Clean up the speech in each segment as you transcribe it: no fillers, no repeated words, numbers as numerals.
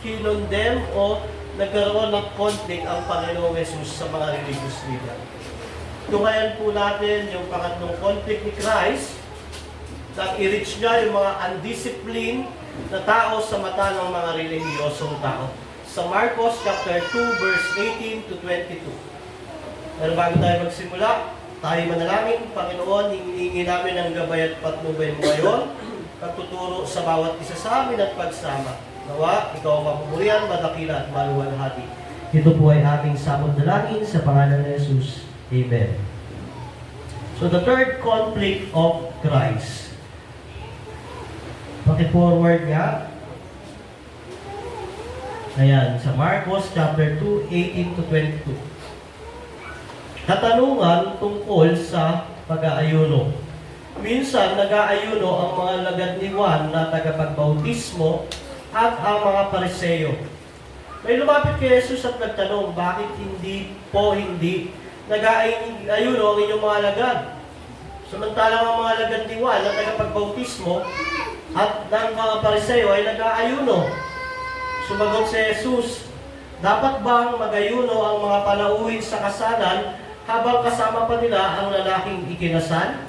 kinondem o nagkaroon ng conflict ang Panginoong Jesus sa mga religious leader. Tungayan po natin yung pangatlong conflict ni Christ na i-reach niya yung mga undisciplined na tao sa mata ng mga relihiyosong tao. Sa Marcos chapter 2 verse 18 to 22. Pero bago tayo magsimula, tayo manalangin. Panginoon, hihingi namin ang gabay at patnubay mo ngayon, pagtuturo sa bawat isa sa amin at pagsama. Nawa, ikaw ang mapupurihan, madakila at maluwalhati. Ito po ay aming samod dalangin sa pangalan ni Jesus. Amen. So the third conflict of Christ. Paki-forward nga. Ayan, sa Marcos chapter 2, 18 to 22. Katanungan tungkol sa pag-aayuno. Minsan, nag-aayuno ang mga lagad ni Juan na tagapagbautismo at ang mga Pariseo. May lumapit kay Jesus at nagtanong, bakit hindi nag-aayuno ang inyong mga lagad? Samantalang ang mga lagad ni Juan na tagapagbautismo at ng mga Pariseo ay nag-aayuno. Sumagot si Jesus, dapat bang mag-ayuno ang mga palauhin sa kasalan habang kasama pa nila ang lalaking ikinasal?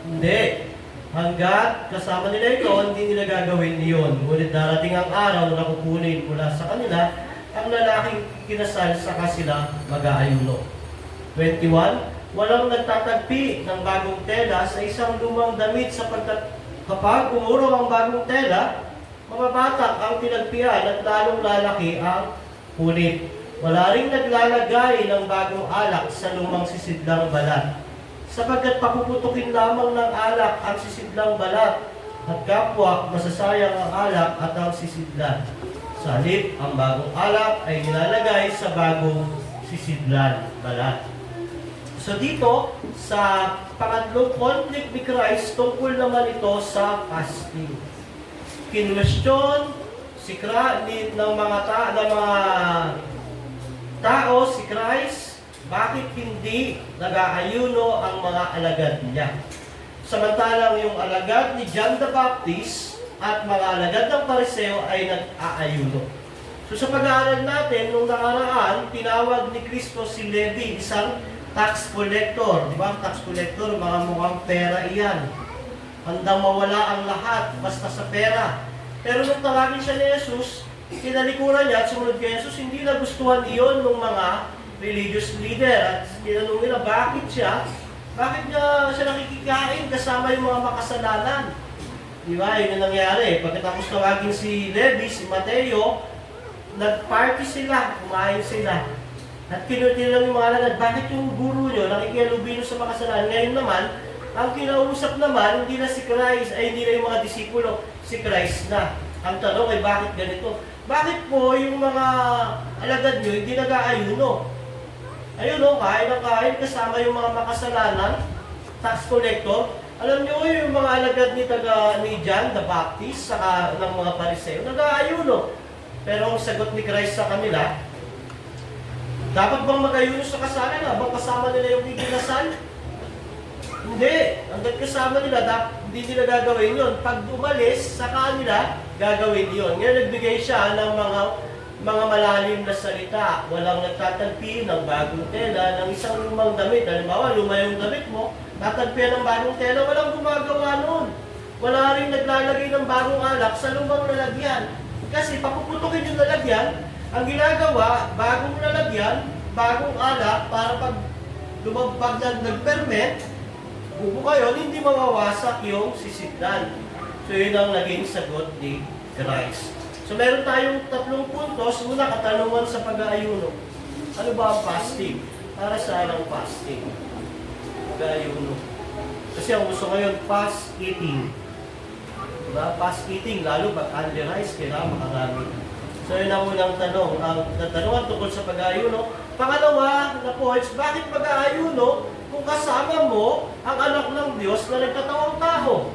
Hindi. Hanggat kasama nila ito, hindi nila gagawin iyon. Ngunit darating ang araw na kukunin mula sa kanila ang lalaking ikinasal saka sila mag-aayuno. 21. Walang nagtatagpi ng bagong tela sa isang lumang damit sapagkat kapag umurong ang bagong tela, mababatak ang tinagpian at lalong lalaki ang punit. Wala ring naglalagay ng bagong alak sa lumang sisidlang balat, sapagkat papuputukin lamang ng alak ang sisidlang balat, at kapwa masasayang ang alak at ang sisidlan. Sa halip, ang bagong alak ay nilalagay sa bagong sisidlan balat. So dito, sa pangatlong conflict ni Christ, tungkol naman ito sa fasting. Kinwestiyon ng mga tao si Christ, bakit hindi nag-aayuno ang mga alagad niya? Samantalang yung alagad ni John the Baptist at mga alagad ng Pariseo ay nag-aayuno. So sa pag-aaral natin, nung nakaraan, tinawag ni Kristo si Levi, isang tax collector. Di ba? Tax collector, mga mukhang pera iyan. Handang mawala ang lahat, basta sa pera. Pero nung tawagin siya ni Jesus, kinalikuran niya at sumunod kay Jesus, hindi nagustuhan iyon ng mga religious leader. At tinanong nila, bakit niya nakikikain kasama yung mga makasalanan? Di ba? Yun yung nangyari. Pagkatapos tawagin si Levi, si Mateo, nag-party sila, kumain sila. At kinutilang yung mga alagad, bakit yung guru nyo nakikialubino sa makasalanan? Ngayon naman, ang kinausap naman, hindi na si Christ, ay hindi na yung mga disipulo, si Christ na. Ang tanong ay bakit ganito? Bakit po yung mga alagad nyo hindi nag-aayuno? Ayun kain ang kain kasama yung mga makasalanan, tax collector. Alam nyo yung mga alagad ni John the Baptist, saka ng mga Pariseo, nag-aayuno. Pero ang sagot ni Christ sa kanila, dapat bang mag-ayuno sa kasalan habang kasama nila yung ikinasal? Hindi. Hanggat kasama nila, hindi nila gagawin yun. Pag umalis, sa kanila, gagawin yun. Ngayon nagbigay siya ng mga malalim na salita. Walang nagtatagpi ng bagong tela, ng isang lumang damit. Halimbawa, luma yung damit mo, tatagpian ng bagong tela, walang gumagawa nun. Wala rin naglalagay ng bagong alak sa lumang lalagyan. Kasi papuputukin yung lalagyan, ang ginagawa, bagong lalagyan, bagong alak, para pag lumabag na nag-ferment, bubuka yun, hindi mawawasak yung sisidlan. So yun ang naging sagot ni Christ. So meron tayong tatlong puntos. Una, katanungan sa pag-aayuno. Ano ba ang fasting? Para saan ang fasting? Pag-aayuno. Kasi ang gusto ngayon, fast eating. Diba? Fast eating, lalo pag under rice, kailangan makarami. So yun ang unang tanong. Ang tatanungan tungkol sa pag-aayuno. Pangalawa na points, bakit pag-aayuno kung kasama mo ang anak ng Diyos na nagkatawang tao?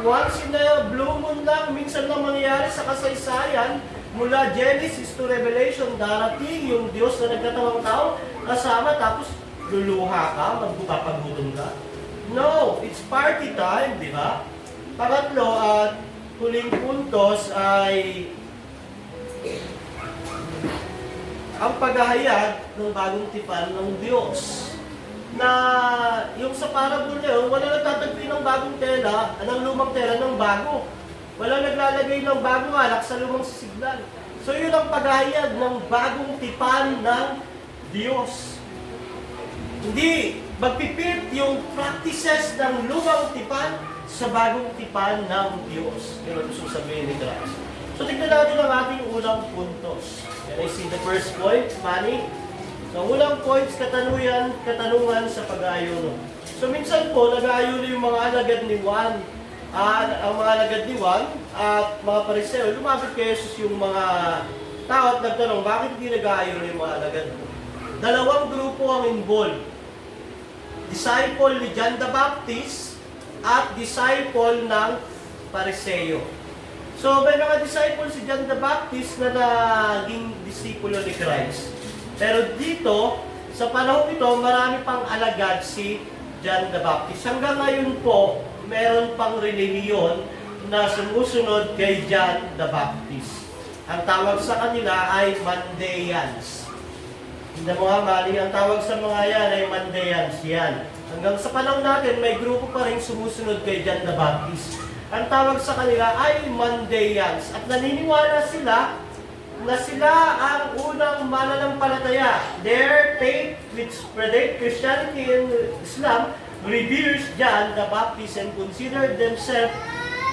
Once in a blue moon lang, minsan lang mangyayari sa kasaysayan, mula Genesis to Revelation, darating yung Diyos na nagkatawang tao, kasama, tapos luluha ka, magpapagutom ka. No, it's party time, di ba? Pangatlo at huling puntos ay ang paghahayag ng bagong tipan ng Diyos. Na yung sa parable na yun, wala nagtatagpi ng bagong tela, ng lumang tela ng bago. Wala naglalagay ng bagong alak sa lumang sisiglan. So yun ang paghahayag ng bagong tipan ng Diyos. Hindi magpipit yung practices ng lumang tipan sa bagong tipan ng Diyos. Yun ang gusto sabihin ni Christ. So tignan natin ang ating unang puntos. Can I see the first point? Money. So unang points, katanungan sa pag-aayuno. So minsan po, nag-aayuno yung mga alagad ni Juan. Ang mga alagad ni Juan at mga Pariseo, lumapit kay Jesus yung mga tao at nagtanong, bakit hindi nag-aayuno yung mga alagad mo? Dalawang grupo ang involved. Disciple ni John the Baptist at disciple ng Pariseo. So may mga disciple si John the Baptist na naging disipulo ni Christ. Pero dito, sa panahon ito, marami pang alagad si John the Baptist. Hanggang ngayon po, meron pang relihiyon na sumusunod kay John the Baptist. Ang tawag sa kanila ay Mandaeans. Hindi mo nga mali, ang tawag sa mga yan ay Mandaeans yan. Hanggang sa panahon natin, may grupo pa rin sumusunod kay John the Baptist. Ang tawag sa kanila ay Mandaeans. At naniniwala sila na sila ang unang mananampalataya. Their faith, which predate Christianity and Islam, reveres John the Baptist and consider themselves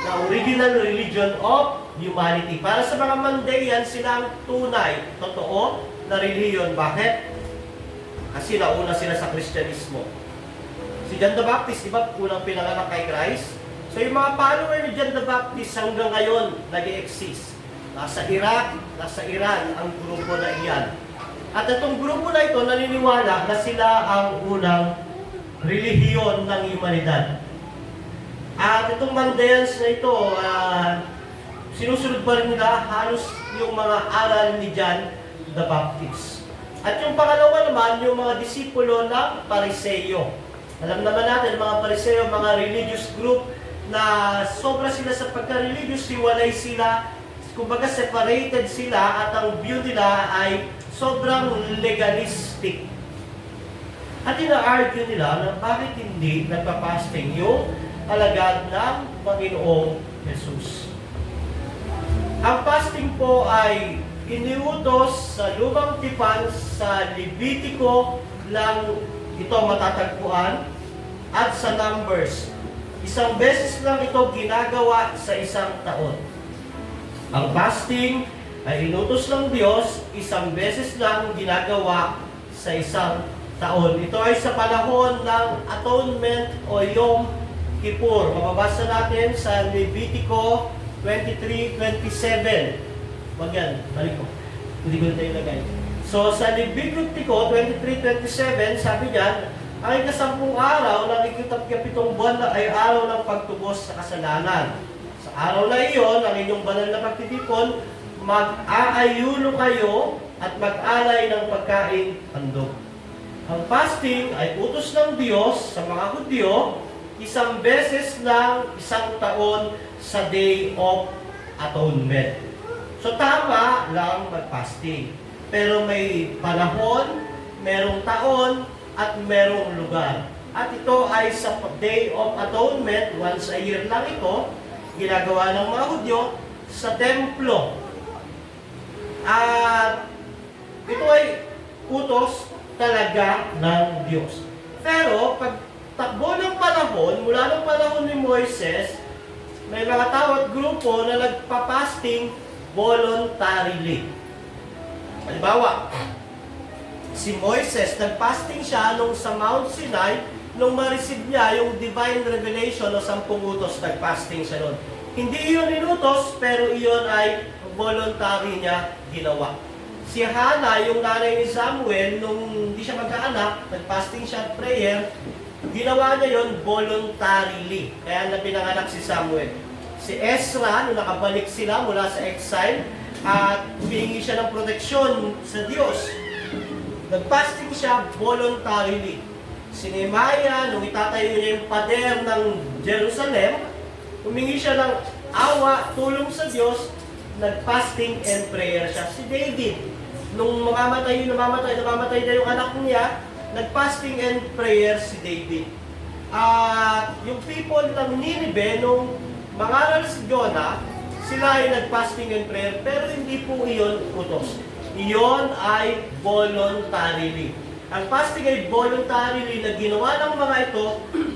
the original religion of humanity. Para sa mga Mandaeans, sila ang tunay, totoo na relihiyon. Bakit? Kasi nauna sila sa Kristyanismo. Si John the Baptist, di ba, unang pinanganak kay Christ? So yung mga follower ni John the Baptist hanggang ngayon nag-i-exist. Nasa Iraq, nasa Iran ang grupo na iyan. At itong grupo na ito naniniwala na sila ang unang relihiyon ng humanidad. At itong Mandaeans na ito, sinusunod pa rin nila halos yung mga aral ni John the Baptist. At yung pangalawa naman, yung mga disipulo ng Pariseo. Alam naman natin, mga Pariseo, mga religious group na sobra sila sa pagka-religious, hiwalay sila, kumbaga separated sila at ang view nila ay sobrang legalistic. At ina-argue nila na bakit hindi nagpa-fasting yung alagad ng Panginoong Jesus. Ang fasting po ay iniutos sa lumang tipan sa Levitico lang ito matatagpuan at sa Numbers. Isang beses lang ito ginagawa sa isang taon. Ang fasting ay inutos ng Diyos, isang beses lang ginagawa sa isang taon. Ito ay sa panahon ng atonement o Yom Kippur. Mababasa natin sa Levitico 23:27. Wag yan, balik ko. Hindi ko na tayo ilagay. So sa Levitico 23:27, sabi niyan, ang ika-10 araw ng ika-7 buwan ay araw ng pagtubos sa kasalanan. Sa araw na iyon, ang inyong banal na pagtitipon, mag-aayuno kayo at mag-alay ng pagkain handog. Ang fasting ay utos ng Diyos sa mga Hudyo, isang beses lang isang taon sa Day of Atonement. So tama lang mag-fasting. Pero may panahon, merong taon, at merong lugar. At ito ay sa Day of Atonement, once a year lang ito, ginagawa ng mga Hudyo sa templo. At ito ay utos talaga ng Diyos. Pero pag takbo ng panahon, mula ng panahon ni Moises, may mga tao at grupo na nagpa-fasting voluntarily. Halimbawa, si Moises, nag-fasting siya nung sa Mount Sinai, nung ma-receive niya yung divine revelation o 10 utos, nag-fasting siya nun. Hindi iyon inutos, pero iyon ay voluntary niya ginawa. Si Hannah, yung nanay ni Samuel, nung hindi siya magkaanak, nag-fasting siya at prayer, ginawa niya yon voluntarily. Kaya na pinanganak si Samuel. Si Ezra, nung nakabalik sila mula sa exile, at humingi siya ng proteksyon sa Diyos, nag-fasting siya voluntarily. Si Nehemiah, nung itatayo niya yung pader ng Jerusalem, humingi siya ng awa, tulong sa Diyos, nag-fasting and prayer siya. Si David, nung namamatay na yung anak niya, nag-fasting and prayer si David. At yung people ng Nineveh, nung mangaral si Jonah, sila ay nag-fasting and prayer, pero hindi po iyon utos. Iyon ay voluntarily. Ang fasting ay voluntarily na ginawa ng mga ito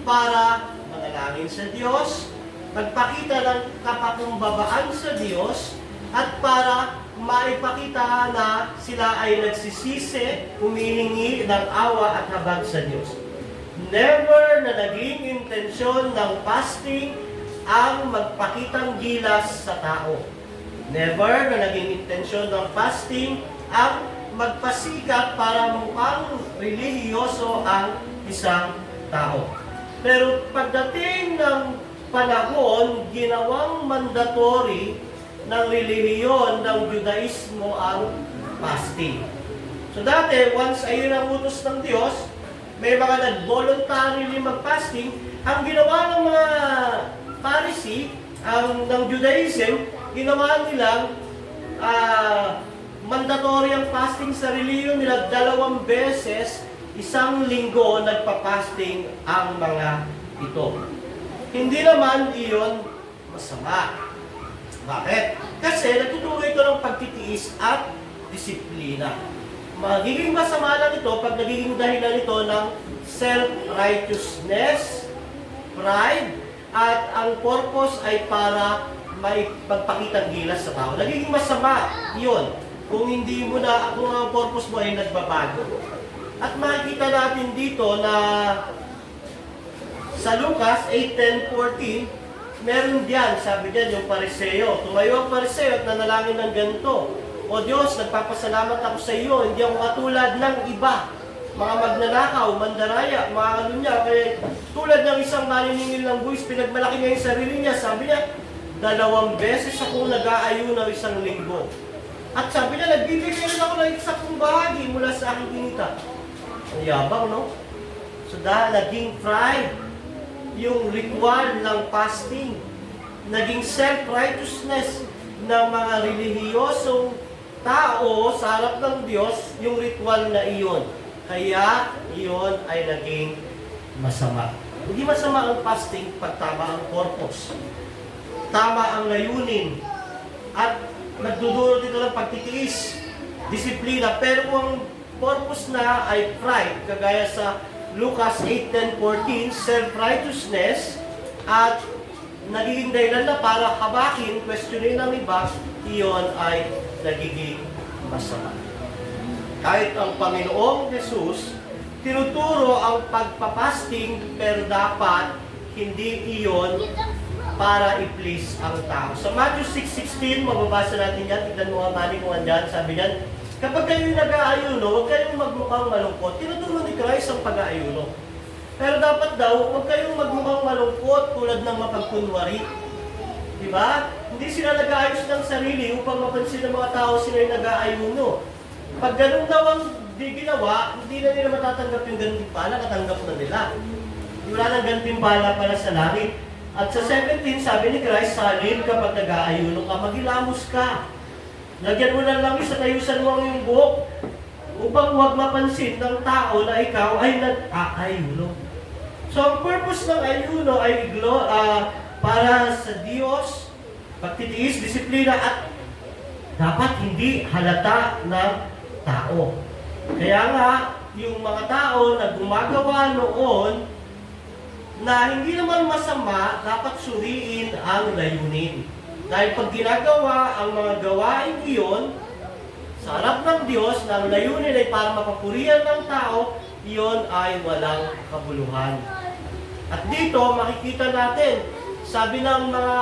para manalangin sa Diyos, magpakita ng kapakumbabaan sa Diyos, at para maipakita na sila ay nagsisisi, humihingi ng awa at habag sa Diyos. Never na naging intensyon ng fasting ang magpakitang gilas sa tao. Never na naging intensyon ng fasting ang magpasikap para mukhang relihiyoso ang isang tao. Pero pagdating ng panahon, ginawang mandatory ng relihiyon ng Judaismo ang fasting. So dati, once ayun ang utos ng Diyos, may mga nag-voluntarily mag-fasting. Ang ginawa ng mga Pharisee, ng Judaism, ginawa nilang mandatory ang fasting sa relihiyon nila. 2 beses, isang linggo nagpa-fasting ang mga ito. Hindi naman iyon masama. Bakit? Kasi nagtuturo ito ng pagtitiis at disiplina. Magiging masama lang ito pag nagiging dahilan ito ng self-righteousness, pride, at ang purpose ay para may pagpakitang gilas sa tao. Nagiging masama yun kung hindi mo na, kung ang purpose mo ay nagbabago. At makikita natin dito na sa Lucas 8:10-14, meron diyan, sabi diyan yung Pariseo. Tumayo ang Pariseo at nanalangin ng ganito: O Diyos, nagpapasalamat ako sa iyo, hindi ako katulad ng iba, mga magnanakaw, mandaraya, mga kalunya. Kaya tulad ng isang maniningil ng buwis, pinagmalaki niya yung sarili niya. Sabi niya, 2 beses ako nag-aayunaw isang linggo. At sabi niya, nagbibigay rin ako ng isang bahagi mula sa aking kinita. Ang yabang, no? So dahil naging pride yung ritual ng fasting, naging self-righteousness ng mga relihiyosong tao sa harap ng Diyos, yung ritual na iyon. Kaya iyon ay naging masama. Hindi masama ang fasting pag tama ang purpose, tama ang layunin, at nagdudulot ito ng pagtitiis, disiplina. Pero kung ang purpose na ay pride, kagaya sa Lucas 8:10-14, self-righteousness, at nagiging dahilan na para habakin, questionin ng iba, iyon ay nagiging masama. Kahit ang Panginoong Jesus, tinuturo ang pagpapasting, pero dapat hindi iyon para i-please ang tao. Sa Matthew 6:16, mababasa natin yan. Tignan mo ang mani kung andyan. Sabi niyan, kapag kayo'y nag-aayuno, huwag kayong magmukhang malungkot. Tinuturo ni Christ ang pag-aayuno. Pero dapat daw, huwag kayong magmukhang malungkot tulad ng mapagkunwari. Diba? Hindi sila nag-aayos ng sarili upang mapansin ng mga tao sila yung nag-aayuno. Pag ganun daw ang di ginawa, hindi na nila matatanggap yung gantimpala, katanggap na nila. Wala nang gantimpala para sa langit. At sa 17, sabi ni Christ, salin kapag nag-aayuno ka, maghilamos ka. Lagyan mo ng langis at ayusan mo ang iyong buhok upang huwag mapansin ng tao na ikaw ay nag-aayuno. So, ang purpose ng ayuno ay para sa Diyos, pagtitiis, disiplina, at dapat hindi halata ng tao. Kaya nga, yung mga tao na gumagawa noon, na hindi naman masama, dapat suriin ang layunin. Dahil pag ginagawa ang mga gawain iyon sa harap ng Diyos, na ang layunin ay para mapapurihan ng tao, iyon ay walang kabuluhan. At dito, makikita natin, sabi ng mga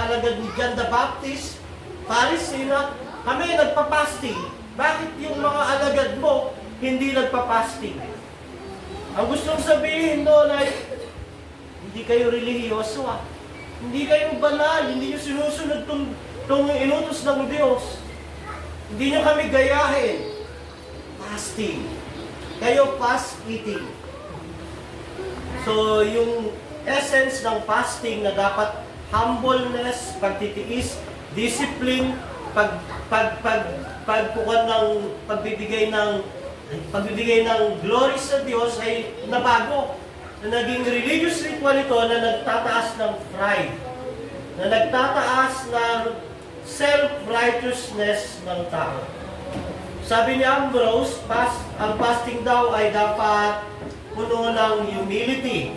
alagad ni John the Baptist, Pharisee, na kami nagpa-fasting. Bakit yung mga alagad mo hindi nagpa-fasting? Ang gustong sabihin doon ay, hindi kayo relihiyoso Hindi kayo banal, hindi nyo sinusunod itong inutos ng Diyos. Hindi nyo kami gayahin. Fasting. Kayo fast eating. So, yung essence ng fasting na dapat humbleness, pagtitiis, discipline, pagpukan ng pagbibigay ng glory sa Diyos ay nabago. Na naging religious ritual ito na nagtataas ng pride, na nagtataas ng self-righteousness ng tao. Sabi ni Ambrose, ang fasting daw ay dapat puno ng humility,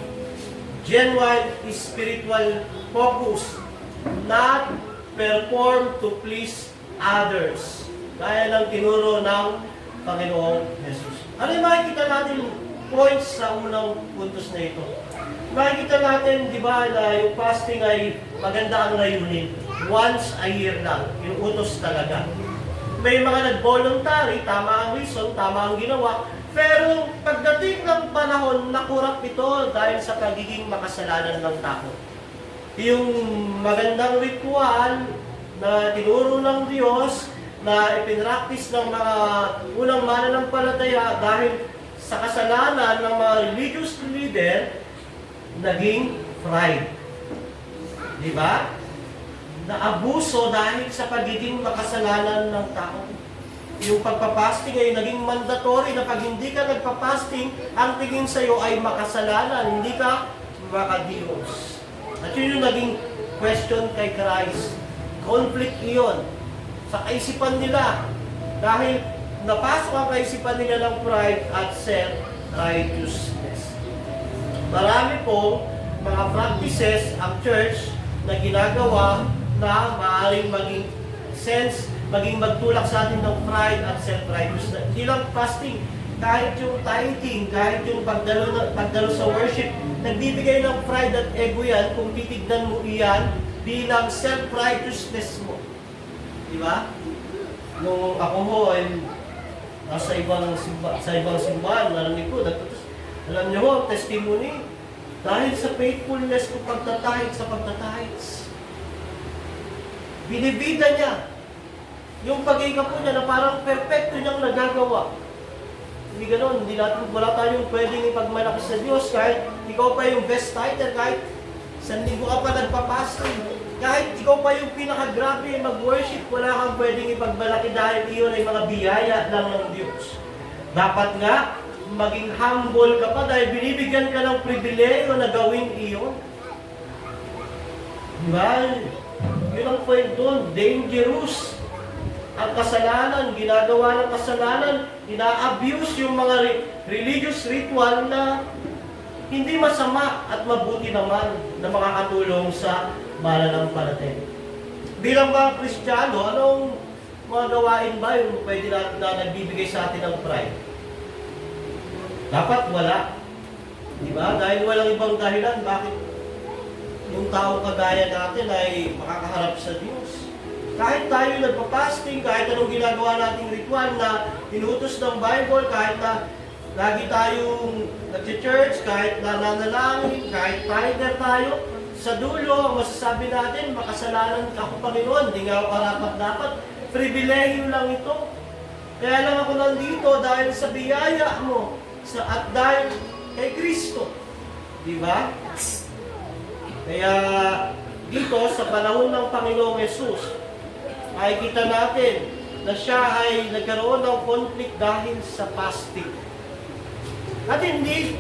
genuine spiritual focus, not perform to please others. Gaya ng tinuro ng Panginoong Jesus. Ano yung makikita natin points sa unang puntos na ito? Makikita natin, di ba, na yung fasting ay maganda ang layunin. Once a year lang, yung utos talaga. May mga nag-voluntary, tama ang reason, tama ang ginawa, pero pagdating ng panahon, nakurap ito dahil sa pagiging makasalanan ng tao. Yung magandang ritual na tinuro ng Diyos, na ipinractice ng mga unang mananampalataya dahil sa kasalanan ng mga religious leader, naging pride. Di ba? Naabuso dahil sa pagiging makasalanan ng tao. Yung pagpapasting ay naging mandatory na pag hindi ka nagpapasting, ang tingin sa iyo ay makasalanan, hindi ka makadiyos. At yun yung naging question kay Christ. Conflict iyon sa kaisipan nila dahil napasok ang kaisipan nila ng pride at self-righteousness. Marami pong mga practices ang church na ginagawa na maaaring maging magtulak sa atin ng pride at self-righteousness. Hindi lang fasting, kahit yung tithing, kahit yung pagdalo sa worship, nagbibigay ng pride at ego yan kung titignan mo iyan bilang self-righteousness mo. Di ba? Nung ako mo ay nasa ibang simbahan, narinig ko, alam niyo ho, testimony, dahil sa faithfulness ko pagtatahid sa pagtatahid. Binibida niya yung pag-iika po niya na parang perfecto niyang nagagawa. Hindi ganoon, wala tayong pwedeng ipagmalaki sa Diyos kahit ikaw pa yung best tither, kahit sandigo ka pa nagpapasting. Kahit ikaw pa yung pinakagrabe mag-worship, wala kang pwedeng ipagmalaki dahil iyon ay mga biyaya lang ng Diyos. Dapat nga, maging humble ka pa dahil binibigyan ka ng pribileyo na gawin iyon. Diba? Yun ang point doon, dangerous. Ang kasalanan, ginagawa ng kasalanan, ina-abuse yung mga religious ritual na hindi masama at mabuti naman na makakatulong sa mananampalataya. Bilang mga Kristiyano, anong mga gawain ba yung pwede na nagbibigay sa atin ng pride? Dapat wala. Diba? Dahil walang ibang dahilan bakit yung tao kagaya natin ay makakaharap sa Diyos. Kahit tayo nagpa-fasting, kahit anong ginagawa nating ritual na inutos ng Bible, kahit na lagi tayong nag-church, kahit nananalangin, kahit tither tayo, sa dulo, ang masasabi natin, makasalanan ako, Panginoon, hindi nga ako karapat-dapat. Pribilehiyo lang ito. Kaya lang ako nandito dahil sa biyaya mo at dahil kay Kristo. Di ba? Kaya dito, sa panahon ng Panginoong Jesus, ay kita natin na siya ay nagkaroon ng conflict dahil sa fasting. At hindi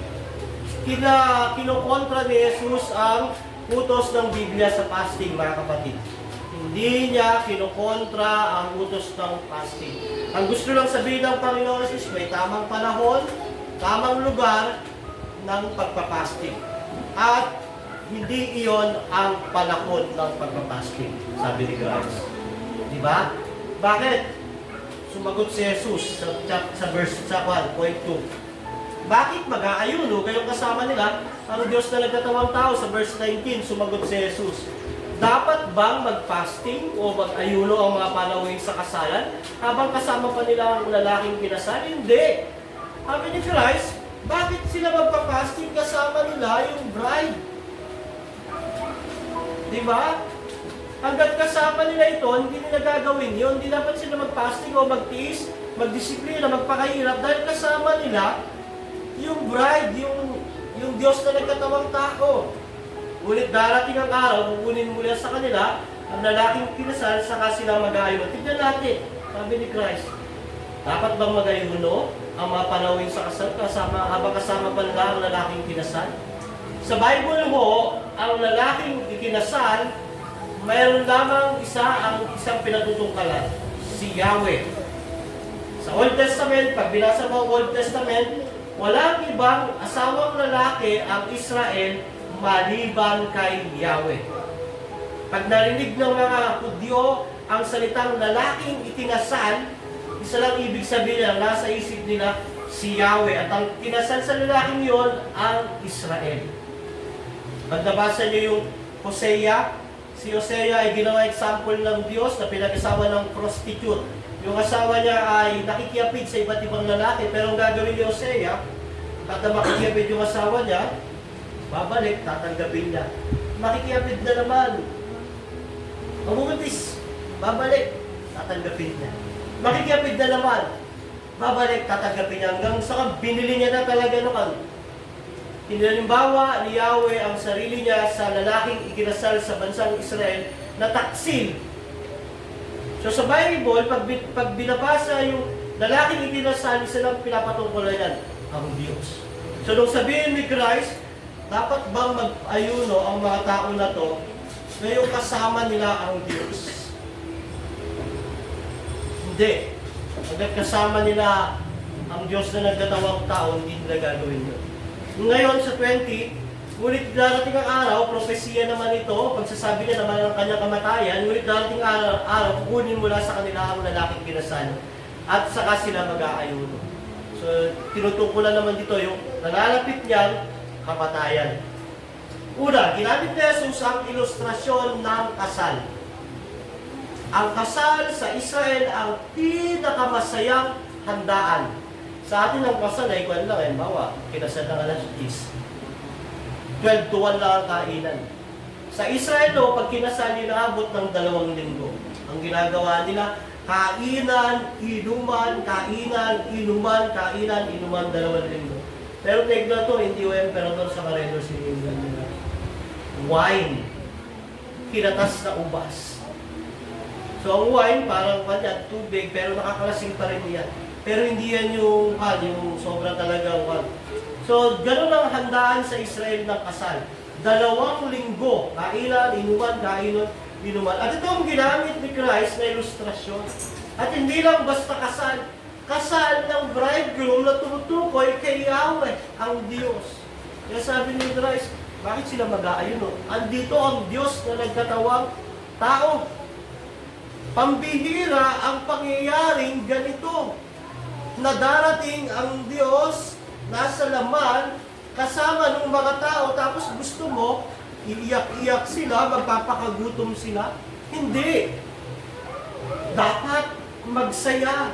kinokontra ni Jesus ang utos ng Biblia sa fasting, mga kapatid. Hindi niya kinokontra ang utos ng fasting. Ang gusto lang sabihin ng Panginoon Jesus, may tamang panahon, tamang lugar ng pagpapasting. At hindi iyon ang panahon ng pagpapasting, sabi ni Christ. Diba? Bakit? Sumagot si Jesus sa verse 1.2. Bakit mag-aayuno kayong kasama nila ang Diyos na nagkatawang tao? Sa verse 19, sumagot si Jesus. Dapat bang mag-fasting o mag-ayuno ang mga panawin sa kasalan habang kasama pa nila ang lalaking kinasal? Hindi. Sabi ni Christ, bakit sila magpa-fasting kasama nila yung bride? Diba? Hanggat kasama nila ito, hindi nila gagawin yun. Hindi dapat sila mag-fasting o mag-tiis, mag-disiplina, magpakahirap dahil kasama nila yung bride, yung Diyos na nagkatawang tao. Ngunit darating ang araw, kukunin mula sa kanila ang lalaking kinasal, saka sila mag-aayuno. Tignan natin, sabi ni Christ, dapat bang mag-ayuno ang mga panawin sa kasal habang kasama pa nila ang lalaking kinasal? Sa Bible ho, ang lalaking ikinasal, mayroon lamang isang pinatutungkalan, si Yahweh. Sa Old Testament, pag binasa mo ang Old Testament, walang ibang asawang lalaki ang Israel maliban kay Yahweh. Pag narinig ng mga Hudyo ang salitang lalaking ikinasal, isa lang ibig sabihin na nasa isip nila si Yahweh. At ang kinasal sa lalaking yon ang Israel. Pag nabasa niyo yung Hosea, si Hosea ay ginawang example ng Diyos na pinag-asawa ng prostitute. Yung asawa niya ay nakikiapid sa iba't ibang lalaki, pero ang gagawin ni Hosea, kada makikiapid yung asawa niya, babalik, tatanggapin niya. Makikiapid na naman. Magbubuntis, babalik, tatanggapin niya. Makikiapid na naman, babalik, tatanggapin niya. Hanggang sa binili niya na talaga noon. Hinalimbawa ni Yahweh ang sarili niya sa lalaking ikinasal sa bansang Israel na taksil. So sa Bible, pag binabasa yung lalaking ikinasal, isa lang pinapatungkulan yan, ang Diyos. So nung sabihin ni Christ, dapat bang mag-ayuno ang mga tao na to ngayong kasama nila ang Diyos? Hindi. Hanggat kasama nila ang Diyos na nagkatawang tao, hindi nila gagawin yun. Ngayon sa 20, ngunit darating ang araw, propesiya naman ito, pagsasabi niya naman ng kanyang kamatayan, ngunit darating ang araw, kukunin mula sa kanila ang lalaking kinasal at saka sila mag-aayuno. So, tinutukulan naman dito yung nalalapit niyang kamatayan. Una, ginamit ni Jesus ang ilustrasyon ng kasal. Ang kasal sa Israel ang pinakamasayang handaan. Sa atin ang kasal ay kwan lang, bawa, kinasal ng alas 10. 12 to 1 lang ang kainan. Sa Israel, pag kinasal, inaabot ng 2 linggo. Ang ginagawa nila, kainan, inuman, kainan, inuman, kainan, inuman, 2 linggo. Pero take na to, hindi yung emperador sa karedor siniglan nila. Wine. Kinatas na ubas. So ang wine, parang kanya, tubig, pero nakakalasing pa rin yan. Pero hindi yan yung sobrang talagang So, gano'n ang handaan sa Israel ng kasal. 2 linggo, kainan, inuman, kainan, inuman. At ito ang ginamit ni Christ na ilustrasyon. At hindi lang basta kasal. Kasal ng bridegroom na tumutukoy kay Yahweh, ang Diyos. Kaya sabi ni Christ, bakit sila mag-aayuno? Andito ang Diyos na nagkatawang tao. Pambihira ang pangyayaring ganito. Na darating ang Diyos nasa laman kasama ng mga tao tapos gusto mo iiyak-iyak sila, magpapakagutom sila. Hindi. Dapat magsaya.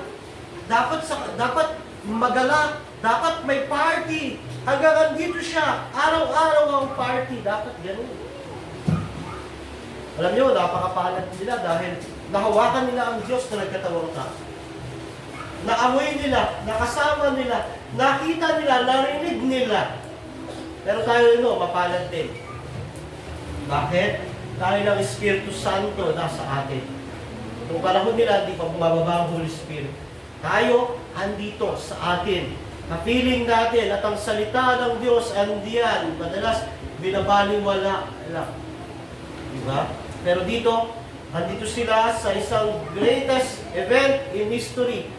Dapat magalak. Dapat may party. Hanggang andito siya. Araw-araw ang party. Dapat ganun. Alam niyo, napakapalad nila dahil nahawakan nila ang Diyos na nagkatawang tao. Naamoy nila, nakasama nila, nakita nila, narinig nila. Pero tayo mapalad din. Bakit? Dahil ang Espiritu Santo nasa atin. Nung panahon nila, hindi pa bumababa ang Holy Spirit. Tayo, andito sa atin. Na-feeling natin at ang salita ng Diyos, andiyan. Madalas, binabaliwala lang. Diba? Pero dito, andito sila sa isang greatest event in history.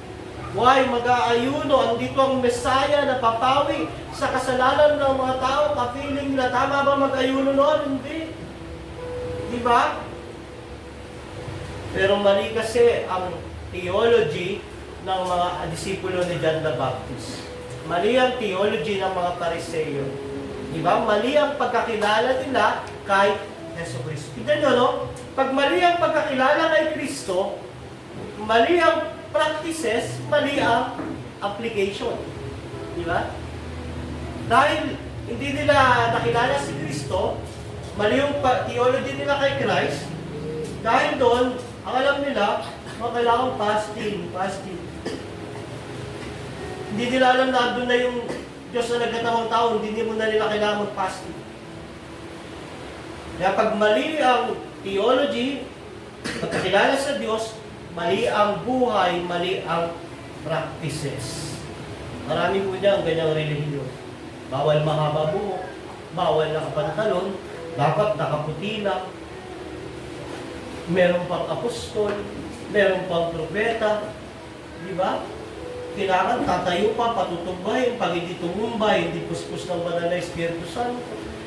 Why mag-aayuno? Andito ang Messiah na papawi sa kasalanan ng mga tao. Kapiling nila, tama ba mag-ayuno noon? Hindi. Di ba? Pero mali kasi ang theology ng mga disipulo ni John the Baptist. Mali ang theology ng mga Pariseo. Di ba? Mali ang pagkakilala nila kay Jesucristo. Tignan nyo, no? Pag mali ang pagkakilala kay Kristo, mali ang practices, mali ang application. Di ba? Dahil hindi nila nakilala si Kristo, mali yung theology nila kay Christ, dahil doon, ang alam nila, kailangan fasting. Hindi nila alam na doon na yung Diyos na nagkatawang tao, hindi mo na nila kailangan mag-fasting. Kaya pag mali ang theology, Pagkakilala sa Diyos, mali ang buhay, mali ang practices. Marami po niya ang ganyang relihiyon. Bawal mahaba buhok, bawal nakapantalon, dapat nakaputi lang. Meron pang apostol, meron pang propeta, di ba? Kailangan tatayo pa, patutumbahin, pag hindi tumumbay, hindi puspos ng banal na Espiritu Santo.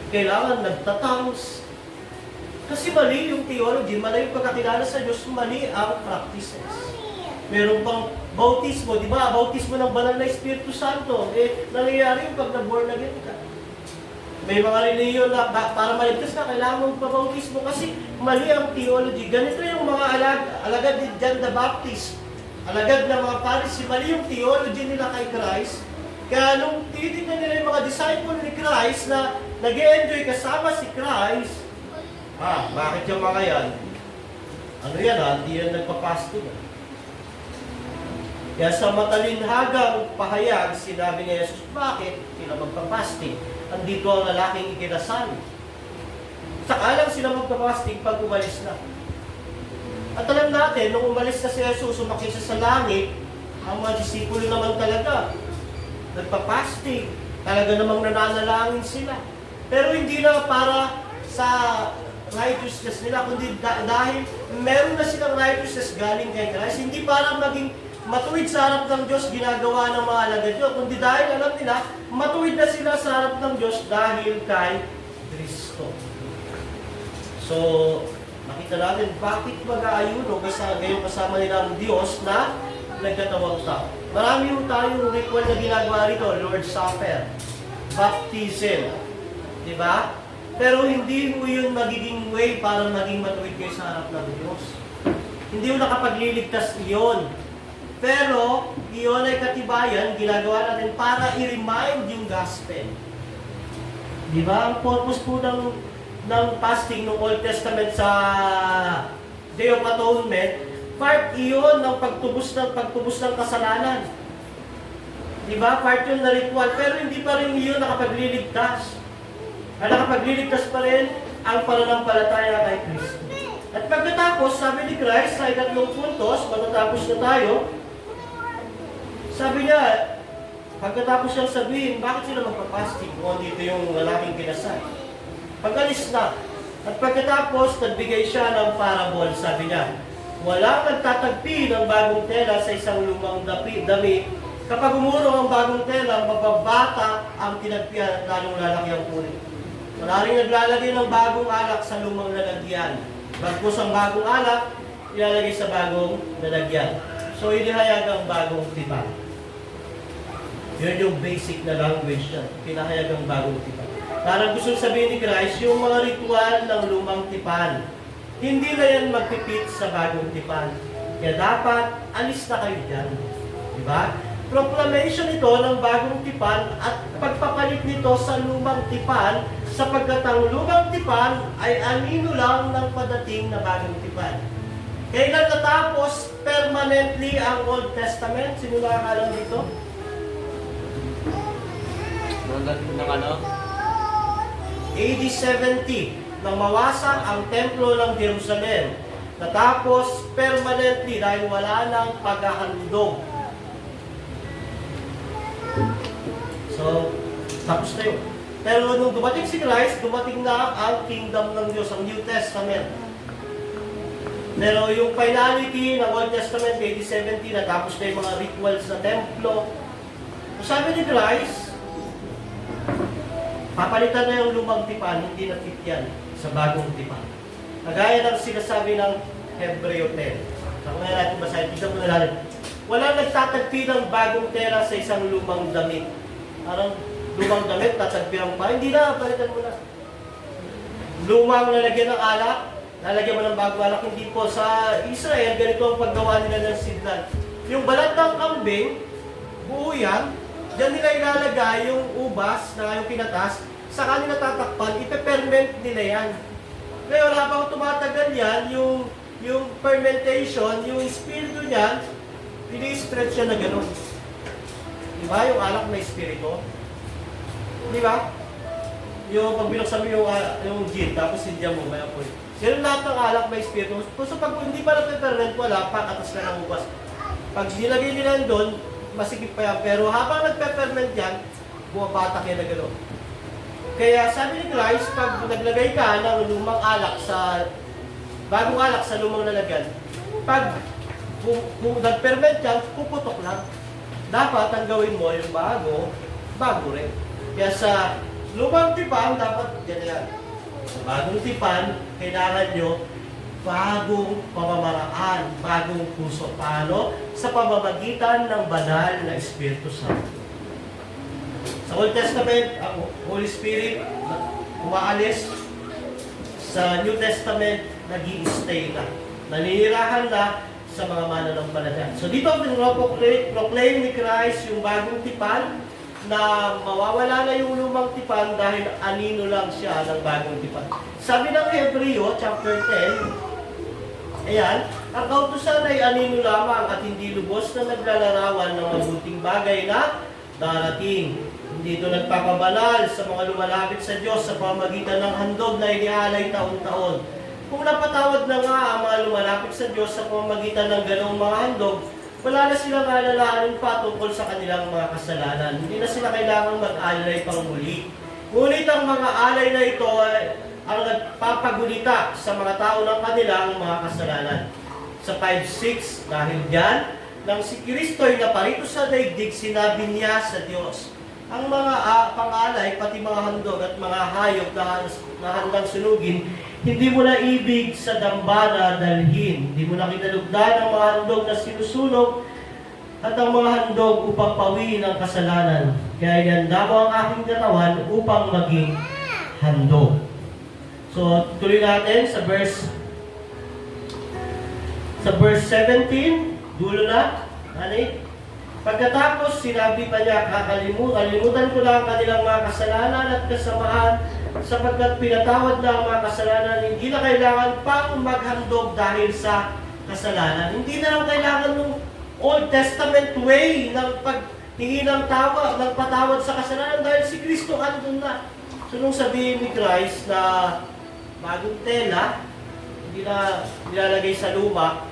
Kailangan nagtatangs. Kasi mali yung theology, mali yung pagkakilala sa Diyos, mali ang practices. Meron pang bautismo, di ba? Bautismo ng banal na Espiritu Santo. Nangyayari yung pag na-born again ka. May mga reliyon na para maligtas ka, kailangan mong pabautismo kasi mali ang theology. Ganito yung mga alagad ni John the Baptist. Alagad ng mga Pharisee, mali yung theology nila kay Christ. Kaya nung titignan nila yung mga disciple ni Christ na nag-e-enjoy kasama si Christ, bakit yung mga yan? Ano yan hindi yan nagpa-fasting. Kaya sa matalinhagang pahayag, sinabi ni Jesus, bakit sila magpa-fasting? Andito ang lalaking ikinasal. Saka lang sila magpa-fasting pag umalis na. At alam natin, nung umalis na si Jesus, umakyat siya sa langit, ang mga disipulo naman talaga, nagpa-fasting. Talaga namang nananalangin sila. Pero hindi na para sa righteousness nila, kundi dahil meron na silang righteousness galing kay Christ, hindi para maging matuwid sa harap ng Diyos ginagawa ng mga alagad nyo, kundi dahil alam nila, matuwid na sila sa harap ng Diyos dahil kay Kristo. So, makita natin, bakit mag-aayuno ngayon kasama nila ang Diyos na nagkatawang tao. Marami yung tayong ritual na ginagawa rito, Lord's Supper, baptism, di ba? Pero hindi mo yun magiging way para maging matuwid kayo sa harap ng Diyos. Hindi mo nakapagliligtas iyon. Pero, iyon ay katibayan, ginagawa natin para i-remind yung gospel. Di ba? Ang purpose po ng fasting ng Old Testament sa Day of Atonement, part iyon ng pagtubos ng kasalanan. Di ba? Part yun na ritual, pero hindi pa rin iyon nakapagliligtas. Ang nakapagliligtas pa rin ang pananampalataya kay Kristo. At pagkatapos, sabi ni Christ, sa 3 puntos, matatapos na tayo, sabi niya, pagkatapos siyang sabihin, bakit sila magpapasting kung dito yung lalaking kinasal? Pag-alis na. At pagkatapos, nagbigay siya ng parable, sabi niya, walang nagtatagpi ng bagong tela sa isang lumang dami. Kapag umurong ang bagong tela, mababata ang tinagpian at lalong lalaki ang kulit. Wala rin naglalagay ng bagong alak sa lumang lalagyan. Bagkus ang bagong alak, ilalagay sa bagong lalagyan. So, inihayag ang bagong tipan. Yun yung basic na language niya. Pinahayag ang bagong tipan. Parang gusto sabihin ni Christ, yung mga ritual ng lumang tipan, hindi na yan magpipit sa bagong tipan. Kaya dapat, alis na kayo dyan. Diba? Proclamation ito ng bagong tipan at pagpapalit nito sa lumang tipan sapagkat ang lumang tipan ay anino lang ng padating na bagong tipan. Kailan natapos permanently ang Old Testament? Sino nakakalam dito? AD 70, nang mawasak ang templo ng Jerusalem. Natapos permanently dahil wala nang paghahandog. So, tapos na yun. Pero nung dumating si Christ, dumating na ang kingdom ng Diyos, ang New Testament. Pero yung finality ng Old Testament, AD 70, natapos na yung mga rituals sa templo. Sabi ni Christ, papalitan na yung lumang tipan, hindi na fit yan sa bagong tipan. Kagaya ng sinasabi ng Hebreo 10. Ako na natin basahin, tignan mo na natin. Walang nagtatagpi ng bagong tela sa isang lumang damit. Parang lumang damit, tatagpihan pa. Hindi na, palitan mo na. Lumang lalagyan ng alak, lalagyan mo ng bagong alak. Hindi po sa Israel, ganito ang paggawa nila ng sidlan. Yung balat ng kambing, buo yan, diyan nila ilalagay yung ubas na yung pinatas, sa kanila tatakpan, ipe-ferment nila yan. Ngayon, habang tumatagal yan, yung fermentation, yung espiritu niyan, ini-stretch siya na gano'n. Diba? Yung alak na espiritu. Diba? yung pag binuksan mo yung gin, tapos hindi mo may apoy. Ganun lahat ng alak may espiritu. So pag hindi pa nagpe-ferment, wala pa, katas ka ng ubas. Pag nilagay nila doon, masikip pa yan. Pero habang nagpe-ferment yan, bumabatak yan na gano'n. Kaya sabi ni Christ, pag naglagay ka ng lumang alak sa bagong alak sa lumang lalagyan, pag kung nag-ferment yan, puputok lang. Dapat ang gawin mo yung bago rin. Kaya sa lumang tipan, dapat ganyan. Sa bagong tipan, kailangan nyo bagong pamamaraan, bagong puso. Paano? Sa pamamagitan ng banal na Espiritu Santo. Sa Old Testament, ang Holy Spirit umaalis. Sa New Testament, nag-i-stay na. Naninirahan na sa mga mananampalataya. So dito, proclaim ni Christ yung bagong tipan na mawawala na yung lumang tipan dahil anino lang siya ng bagong tipan. Sabi ng Hebreo, chapter 10, ayan, ang kautusan ay anino lamang at hindi lubos na naglalarawan ng mabuting bagay na darating. Hindi ito nagpapabanal sa mga lumalapit sa Diyos sa pamamagitan ng handog na inialay taon-taon. Kung napatawad na nga ang mga lumalapit sa Diyos sa pamamagitan ng ganong mga handog, wala na silang alalahanin pa tungkol sa kanilang mga kasalanan. Hindi na sila kailangang mag-alay pang muli. Ngunit ang mga alay na ito ay ang nagpapagulita sa mga tao ng kanilang mga kasalanan. Sa 5:6, dahil diyan, nang si Kristo'y naparito sa daigdig, sinabi niya sa Diyos, ang mga pangalay, pati mga handog at mga hayop na handang sunugin, hindi mo na ibig sa dambana dalhin. Hindi mo na kinalugdan ang mga handog na sinusunog at ang mga handog upang pawiin ang kasalanan. Kaya ihanda mo ang aking katawan upang maging handog. So, tuloy natin sa verse 17, dulo na, ano. Pagkatapos, sinabi pa niya, kalimutan ko na ang kanilang mga kasalanan at kasamaan, sapagkat pinatawad na ang mga kasalanan, hindi na kailangan pang maghandog dahil sa kasalanan. Hindi na lang kailangan ng Old Testament way ng paghingi ng patawad sa kasalanan dahil si Kristo andun na. So nung sabihin ni Christ na bagong tela, hindi na nilalagay sa luma,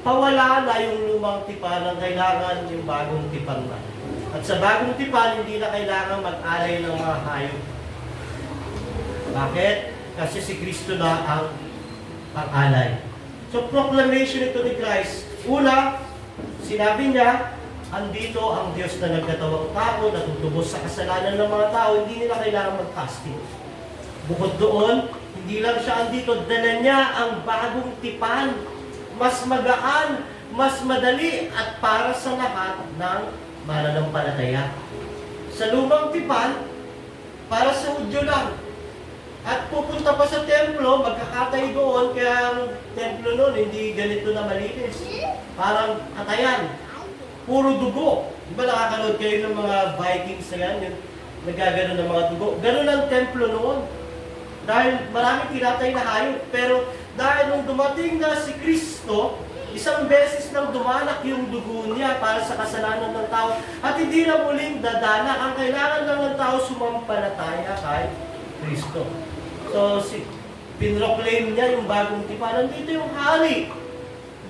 pawala na yung lumang tipan ng kailangan yung bagong tipan na. At sa bagong tipan, hindi na kailangan mag-alay ng mga hayop. Bakit? Kasi si Kristo na ang pang-alay. So, proclamation ito ni Christ. Una, sinabi niya, andito ang Diyos na nagkatawang tao, natutubos sa kasalanan ng mga tao, hindi nila kailangan mag-fasting. Bukod doon, hindi lang siya andito, dala niya ang bagong tipan. Mas magaan, mas madali, at para sa lahat ng mananampalataya. Sa lumang tipan, para sa Hudyo lang. At pupunta pa sa templo, magkakatay doon, kaya ang templo noon hindi ganito na malinis. Parang katayan. Puro dugo. Di ba nakakanood kayo ng mga Vikings na yan, yung nagagano ng mga dugo? Ganun ang templo noon. Dahil maraming kinatay na hayop, pero dahil nung dumating na si Kristo, isang beses nang dumanak yung dugo niya para sa kasalanan ng tao at hindi na muling dadanak. Ang kailangan lang ng tao sumampalataya kay Kristo. So, pinroclaim niya yung bagong tipan. Nandito yung hari.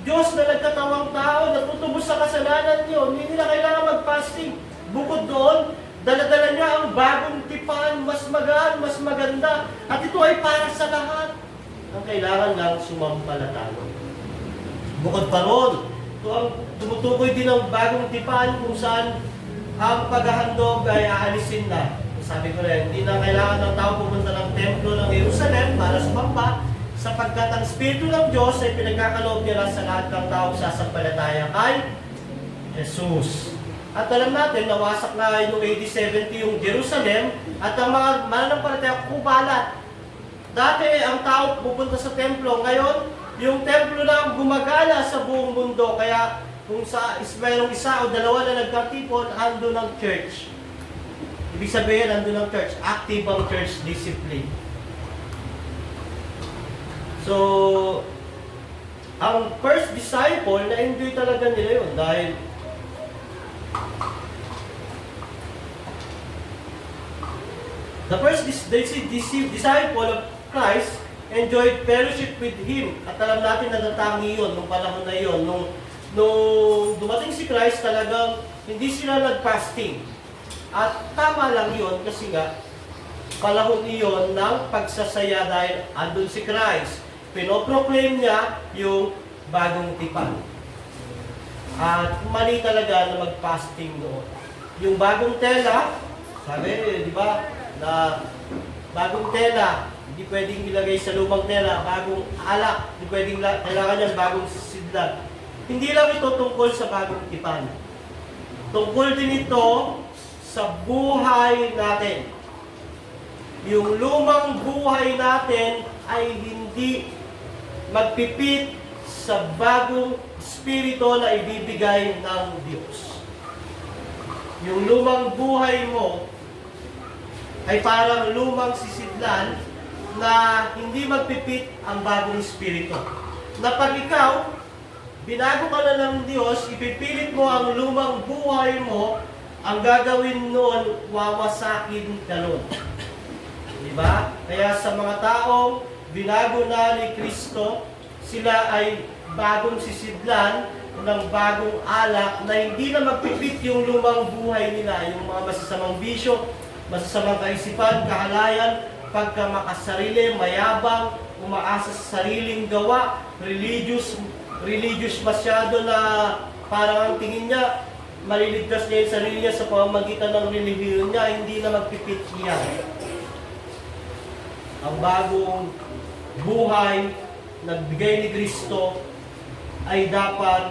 Diyos na nagkatawang tao, natutubos sa kasalanan niyo. Hindi nila kailangan mag-fasting. Bukod doon, dala-dala niya ang bagong tipan, mas magaan, mas maganda. At ito ay para sa lahat. Ang kailangan lang sumampalataya. Bukod pa ron, ito ang tumutukoy din ng bagong tipan kung saan ang paghahandog ay aalisin na. Sabi ko rin, hindi na kailangan ng tao pumunta ng templo ng Jerusalem para sumamba, sapagkat ang Espiritu ng Diyos ay pinagkakaloob niya sa lahat ng tao sasampalataya kay Jesus. At alam natin, nawasak na yung AD 70 yung Jerusalem at ang mga mananampalataya kumalat. Dati, ang tao pupunta sa templo. Ngayon, yung templo na gumagala sa buong mundo. Kaya, kung mayroong isa o dalawa na nagkatipon, ando ng church. Ibig sabihin, ando ng church. Active ang church discipline. So, ang first disciple, na-enjoy talaga nila yun. Dahil, The first disciple of Christ enjoyed fellowship with Him. At alam natin na natangi yun, nung panahon na yun. Nung dumating si Christ, talagang hindi sila nag-fasting. At tama lang yun kasi nga, panahon iyon ng pagsasaya dahil andun si Christ. Pinoproclaim niya yung bagong tipan. At mali talaga na mag-fasting noon. Yung bagong tela, sabi, di ba, na bagong tela, hindi pwedeng ilagay sa lumang tela, bagong alak, hindi pwedeng kailangan yan bagong sidlan. Hindi lang ito tungkol sa bagong tipan. Tungkol din ito sa buhay natin. Yung lumang buhay natin ay hindi magpipit sa bagong espiritu na ibibigay ng Diyos. Yung lumang buhay mo ay parang lumang sisidlan na hindi magpipit ang bagong espiritu. Na pag ikaw, binago ka na ng Diyos, ipipilit mo ang lumang buhay mo, ang gagawin noon, wawasakin ka noon. Diba? Kaya sa mga taong binago na ni Kristo, sila ay bagong sisidlan ng bagong alak na hindi na magpipit yung lumang buhay nila, yung mga masasamang bisyo, masasamang kaisipan, kahalayan, pagkamakasarili, mayabang, umaasa sa sariling gawa, religious masyado na parang ang tingin niya, maliligtas niya yung sarili niya sa pamamagitan ng relihiyon niya, hindi na magpipit niya. Ang bagong buhay na bigay ni Kristo ay dapat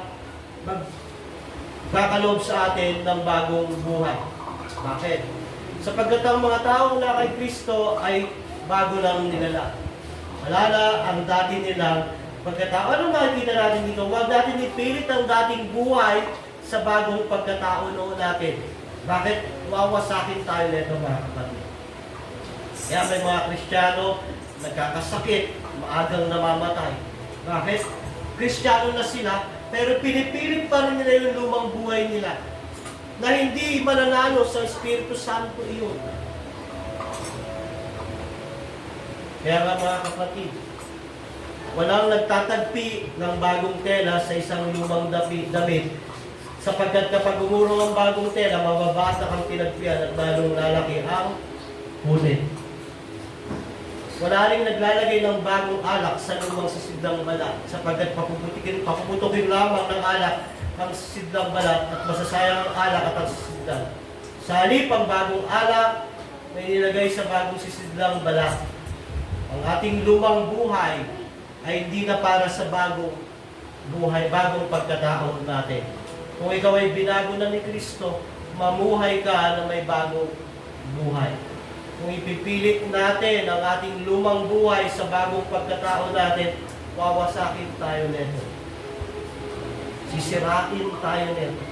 magkakaloob sa atin ng bagong buhay. Bakit? Sapagkat ang mga taong na kay Kristo ay bago lang nilala. Wala na ang dati nilang pagkatao. Ano makikita natin dito? Huwag natin ipilit ang dating buhay sa bagong pagkatao noon natin. Bakit? Wawasakin tayo nito mga kapatid. Kaya may mga Kristiyano nagkakasakit, maagang namamatay. Bakit? Kristiyano na sila, pero pinipilit pa rin nila yung lumang buhay nila na hindi mananalo sa Espiritu Santo iyon. Kaya nga mga kapatid, walang nagtatagpi ng bagong tela sa isang lumang damit, sapagkat kapag umurong ang bagong tela, mababata kang tinagpian at lalong lalaki ang punit. Wala rin naglalagay ng bagong alak sa lumang sisidlang balat, sapagkat papuputukin lamang ng alak ang sisidlang balat at masasayang ang alak at ang sisidlang. Sa halip, ang bagong alak na inilagay sa bagong sisidlang balat. Ang ating lumang buhay ay hindi na para sa bagong buhay, bagong pagkatao natin. Kung ikaw ay binago na ni Kristo, mamuhay ka na may bagong buhay. Kung ipipilit natin ang ating lumang buhay sa bagong pagkatao natin, wawasakin tayo nito. Sisirain tayo nito.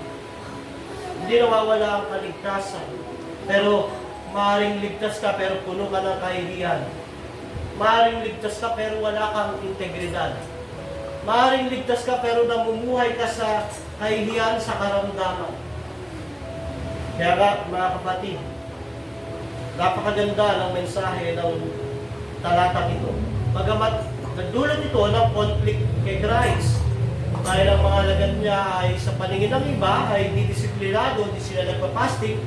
Hindi nawawala ang kaligtasan. Pero maaaring ligtas ka pero puno ka ng kahihiyan. Maaaring ligtas ka pero wala kang integridad. Maaaring ligtas ka pero namumuhay ka sa kahihiyan, sa karamdaman. Kaya nga, mga kapatid, napakaganda ng mensahe ng talatang ito. Bagamat nagdulot ito ng conflict kay Christ. Dahil ang mga alagad niya ay sa paningin ng iba ay hindi disiplinado, hindi sila nagpa-fasting.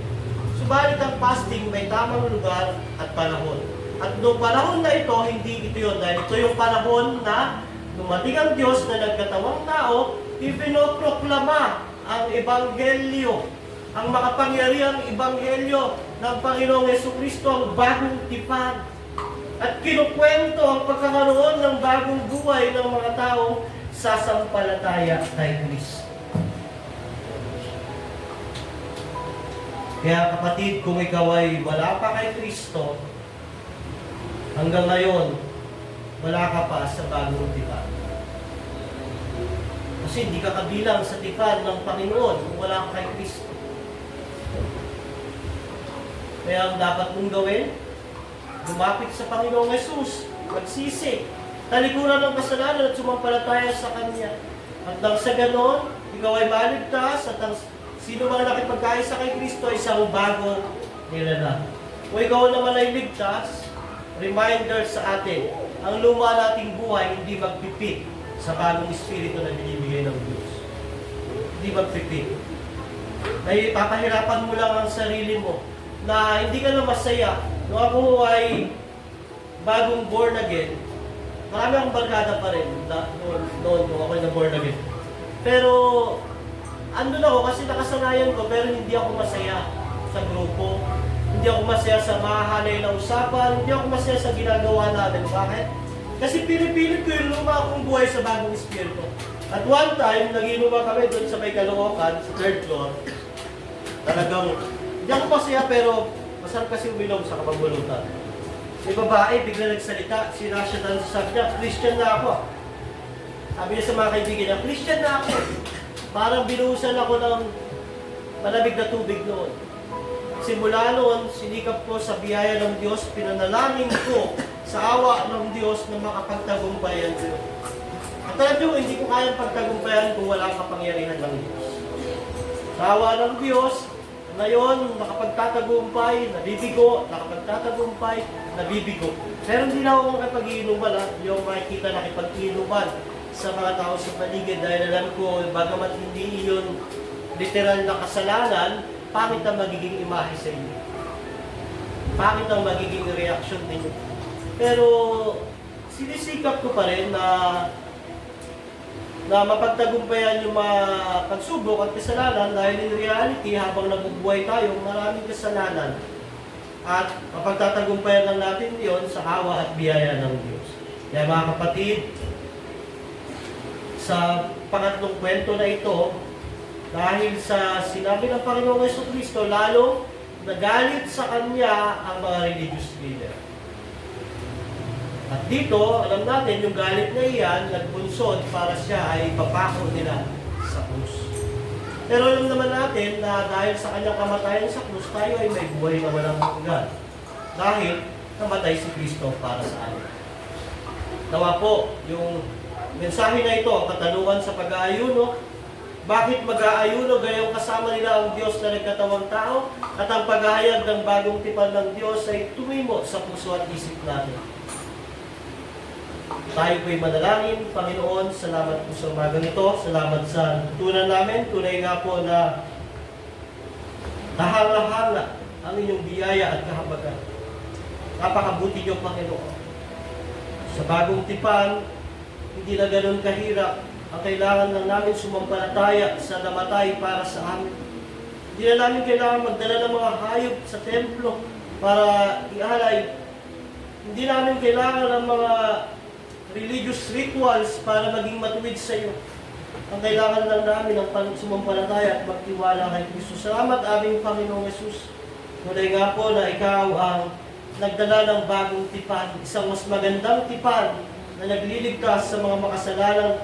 Subalit ang fasting may tamang lugar at panahon. At noong panahon na ito, hindi ito yun. Dahil ito yung panahon na dumating ang Diyos na nagkatawang tao, ipinoproklama ang Ebanghelyo, ang makapangyarihang Ebanghelyo ng Panginoong Jesucristo, ang bagong tipan. At kinukwento ang pagkakaroon ng bagong buhay ng mga taong sasampalataya kay Kristo. Kaya kapatid, kung ikaw ay wala pa kay Kristo, hanggang ngayon, wala ka pa sa bagong tipan. Kasi hindi ka kabilang sa tipan ng Panginoon kung wala ka kay Kristo. Kaya ang dapat mong gawin, lumapit sa Panginoong Jesus, magsisi, talikuran ng kasalanan at sumampalataya sa Kanya. At nang sa ganon, ikaw ay maligtas at ang sino mang nakipagkaisa kay Kristo ay isang bagong nilalang. o ikaw naman ay ligtas, reminder sa atin, ang luma nating buhay hindi magpipit sa bagong espiritu na binibigay ng Diyos. Hindi magpipit. Ay papahirapan mo lang ang sarili mo na hindi ka na masaya. Nung ako ay bagong born again, marami akong barkada pa rin noon nung ako na born again. Pero andun ako kasi nakasanayan ko pero hindi ako masaya sa grupo. Hindi ako masaya sa mahahalay na usapan. Hindi ako masaya sa ginagawa namin. Bakit? Kasi pinipilit ko yung luma akong buhay sa bagong espiritu. At one time, nag-inuman kami doon sa may Caloocan, sa third floor. Talagang, hindi ako masaya pero masarap kasi uminom sa kapagulutan. May babae, bigla nagsalita, sinasya doon sa sabi niya, Christian na ako. Sabi niya sa mga kaibigan niya, Christian na ako. Parang binuhusan ako ng malamig na tubig noon. Simula noon, sinikap ko sa biyaya ng Diyos, pinanalangin ko sa awa ng Diyos na makapagtagumpayan ko. At talagang hindi ko kayang pagtagumpayan kung walang kapangyarihan ng Diyos. Sa awa ng Diyos, ngayon, nakapagtatagumpay, nabibigo, nakapagtatagumpay, nabibigo. Pero hindi na ako makipag-iinuman, hindi ako makikita nakipag-iinuman sa mga tao sa paligid dahil alam ko, bagamat hindi iyon literal na kasalanan, pangit ang magiging imahe sa inyo. Pangit ang magiging reaction ninyo. Pero sinisikap ko pa rin na mapagtagumpayan yung mga pagsubok at kasalanan dahil in reality, habang nabubuhay tayo, maraming kasalanan. At mapagtatagumpayan lang natin yon sa awa at biyaya ng Diyos. Kaya mga kapatid, sa pangatlong kwento na ito, dahil sa sinabi ng Panginoong Jesucristo, lalo nagalit sa Kanya ang mga religious leader. At dito, alam natin, yung galit na iyan, nagbunsod para siya ay papako nila sa krus. Pero alam naman natin na dahil sa Kanyang kamatayan sa krus, tayo ay may buhay na walang hanggan. Dahil namatay si Kristo para sa atin. Nawa po, yung mensahe na ito, ang katanungan sa pag-aayuno, bakit mag-aayuno gayong kasama nila ang Diyos na nagkatawang tao at ang paghahayag ng bagong tipan ng Diyos ay tumimo sa puso at isip natin. Tayo po'y manalangin. Panginoon, salamat po sa umagang ito. Salamat sa tutunan namin. Tunay nga po na tahanga-hanga ang inyong biyaya at kahabagan. Napakabuti niyo, Panginoon. Sa bagong tipan, hindi na ganun kahirap. Ang kailangan lang namin sumampalataya sa namatay para sa amin. Hindi na namin kailangan magdala ng mga hayop sa templo para ialay. Hindi namin kailangan ng mga religious rituals para maging matuwid sa iyo. Ang kailangan lang namin ang sumampalataya at magtiwala kay Kristo. Salamat aming Panginoong Jesus. Tunay nga po na ikaw ang nagdala ng bagong tipan, isang mas magandang tipan na nagliligtas sa mga makasalanang